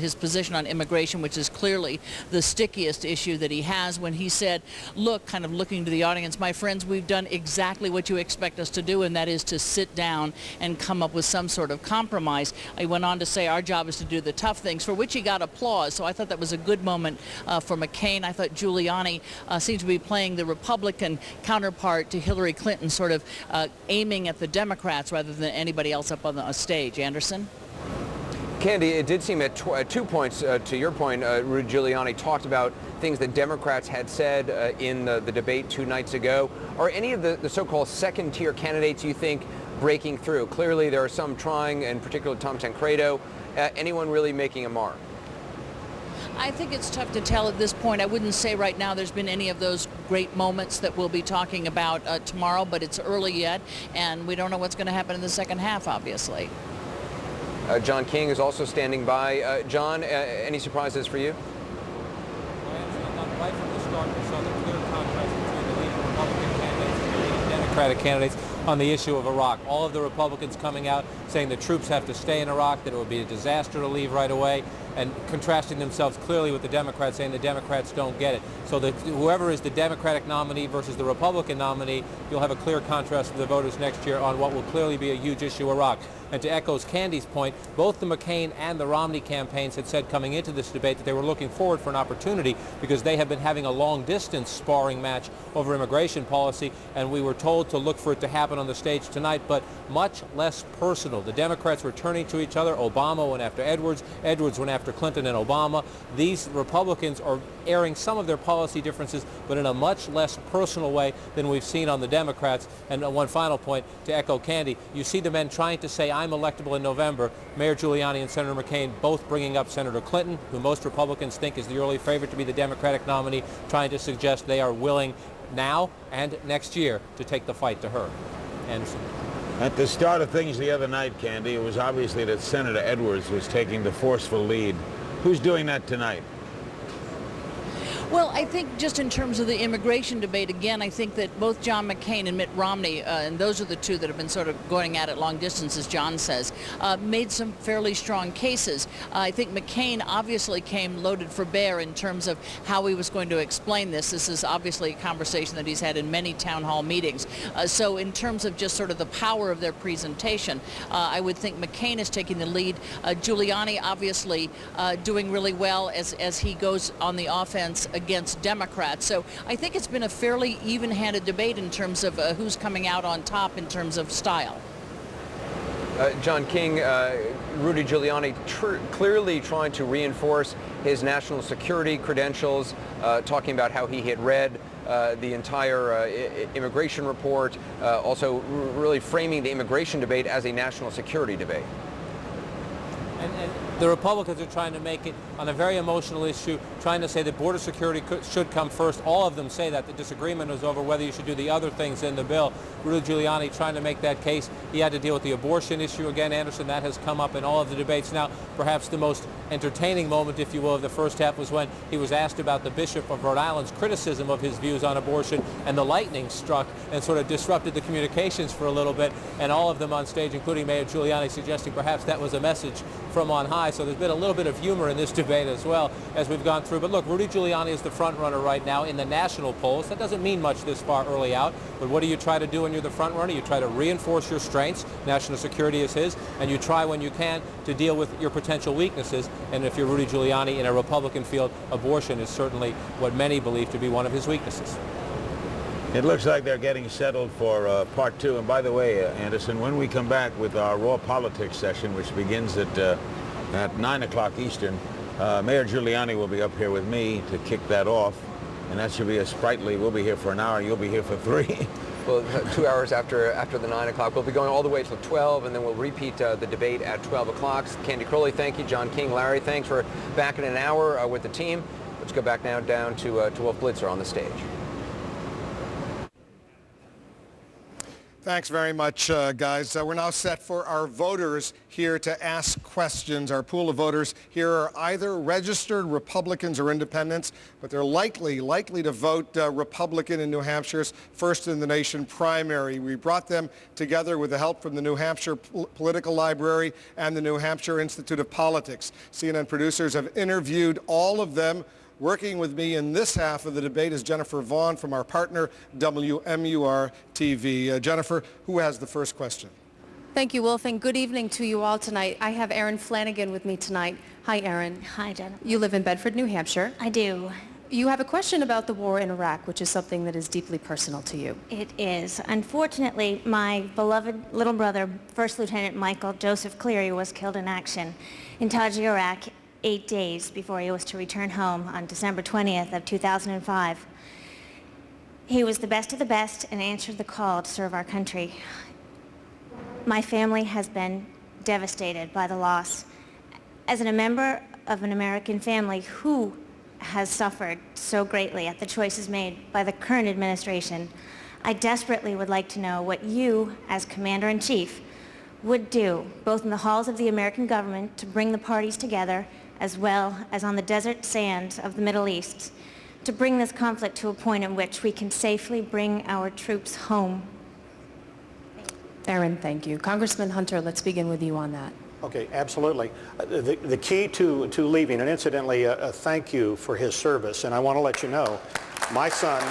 his position on immigration, which is clearly the stickiest issue that he has, when he said, look, kind of looking to the audience, my friends, we've done exactly what you expect us to do, and that is to sit down and come up with some sort of compromise. He went on to say our job is to do the tough things, for which he got applause. So I thought that was a good moment for McCain. I thought Giuliani seemed to be playing the Republican counterpart to Hillary Clinton, sort of aiming at the Democrats rather than anybody else up on the stage. Anderson? Candy, it did seem at 2 points, to your point, Rudy Giuliani talked about things that Democrats had said in the debate 2 nights ago. Are any of the so-called second-tier candidates, you think, breaking through? Clearly, there are some trying, in particular Tom Tancredo. Anyone really making a mark? I think it's tough to tell at this point. I wouldn't say right now there's been any of those great moments that we'll be talking about tomorrow, but it's early yet, and we don't know what's going to happen in the second half, obviously. John King is also standing by. John, any surprises for you? Right from the start, we saw the clear contrast between the leading Republican candidates and the leading Democratic candidates on the issue of Iraq. All of the Republicans coming out saying the troops have to stay in Iraq, that it would be a disaster to leave right away, and contrasting themselves clearly with the Democrats, saying the Democrats don't get it. So that whoever is the Democratic nominee versus the Republican nominee, you'll have a clear contrast for the voters next year on what will clearly be a huge issue, Iraq. And to echo Candy's point, both the McCain and the Romney campaigns had said coming into this debate that they were looking forward for an opportunity because they have been having a long-distance sparring match over immigration policy, and we were told to look for it to happen on the stage tonight, but much less personal. The Democrats were turning to each other. Obama went after Edwards. Edwards went after Clinton and Obama. These Republicans are airing some of their policy differences, but in a much less personal way than we've seen on the Democrats. And one final point, to echo Candy, you see the men trying to say, I'm electable in November. Mayor Giuliani and Senator McCain both bringing up Senator Clinton, who most Republicans think is the early favorite to be the Democratic nominee, trying to suggest they are willing now and next year to take the fight to her. Anderson. At the start of things the other night, Candy, it was obviously that Senator Edwards was taking the forceful lead. Who's doing that tonight? Well, I think just in terms of the immigration debate, again, I think that both John McCain and Mitt Romney, and those are the two that have been sort of going at it long distance, as John says, made some fairly strong cases. I think McCain obviously came loaded for bear in terms of how he was going to explain this. This is obviously a conversation that he's had in many town hall meetings. So in terms of just sort of the power of their presentation, I would think McCain is taking the lead. Giuliani obviously doing really well as he goes on the offense against Democrats. So I think it's been a fairly even-handed debate in terms of who's coming out on top in terms of style. John King, Rudy Giuliani clearly trying to reinforce his national security credentials, talking about how he had read the entire immigration report, also really framing the immigration debate as a national security debate. And the Republicans are trying to make it on a very emotional issue, trying to say that border security should come first. All of them say that. The disagreement is over whether you should do the other things in the bill. Rudy Giuliani trying to make that case. He had to deal with the abortion issue again, Anderson. That has come up in all of the debates. Now, perhaps the most entertaining moment, if you will, of the first half was when he was asked about the Bishop of Rhode Island's criticism of his views on abortion, and the lightning struck and sort of disrupted the communications for a little bit, and all of them on stage, including Mayor Giuliani, suggesting perhaps that was a message from on high. So there's been a little bit of humor in this debate as well as we've gone through. But look, Rudy Giuliani is the front runner right now in the national polls. That doesn't mean much this far early out, but what do you try to do when you're the front runner? You try to reinforce your strengths. National security is his, and you try when you can to deal with your potential weaknesses. And if you're Rudy Giuliani in a Republican field, abortion is certainly what many believe to be one of his weaknesses. It looks like they're getting settled for part two. And by the way, Anderson, when we come back with our Raw Politics session, which begins at 9 o'clock Eastern, Mayor Giuliani will be up here with me to kick that off. And that should be a sprightly, we'll be here for an hour, you'll be here for 3. Well, 2 hours after the 9 o'clock. We'll be going all the way till 12, and then we'll repeat the debate at 12 o'clock. Candy Crowley, thank you. John King, Larry, thanks for back in an hour with the team. Let's go back now down to Wolf Blitzer on the stage. Thanks very much, guys. We're now set for our voters here to ask questions. Our pool of voters here are either registered Republicans or independents, but they're likely to vote Republican in New Hampshire's first-in-the-nation primary. We brought them together with the help from the New Hampshire Political Library and the New Hampshire Institute of Politics. CNN producers have interviewed all of them. Working with me in this half of the debate is Jennifer Vaughn from our partner, WMUR-TV. Jennifer, who has the first question? Thank you, Wolf, and good evening to you all tonight. I have Erin Flanagan with me tonight. Hi, Erin. Hi, Jennifer. You live in Bedford, New Hampshire. I do. You have a question about the war in Iraq, which is something that is deeply personal to you. It is. Unfortunately, my beloved little brother, First Lieutenant Michael Joseph Cleary, was killed in action in Taji, Iraq, 8 days before he was to return home on December 20th of 2005. He was the best of the best and answered the call to serve our country. My family has been devastated by the loss. As a member of an American family who has suffered so greatly at the choices made by the current administration, I desperately would like to know what you, as Commander-in-Chief, would do, both in the halls of the American government to bring the parties together, as well as on the desert sands of the Middle East, to bring this conflict to a point in which we can safely bring our troops home. Erin, thank you. Congressman Hunter, let's begin with you on that. Okay, absolutely. The key to leaving, and incidentally, thank you for his service, and I want to let you know, my son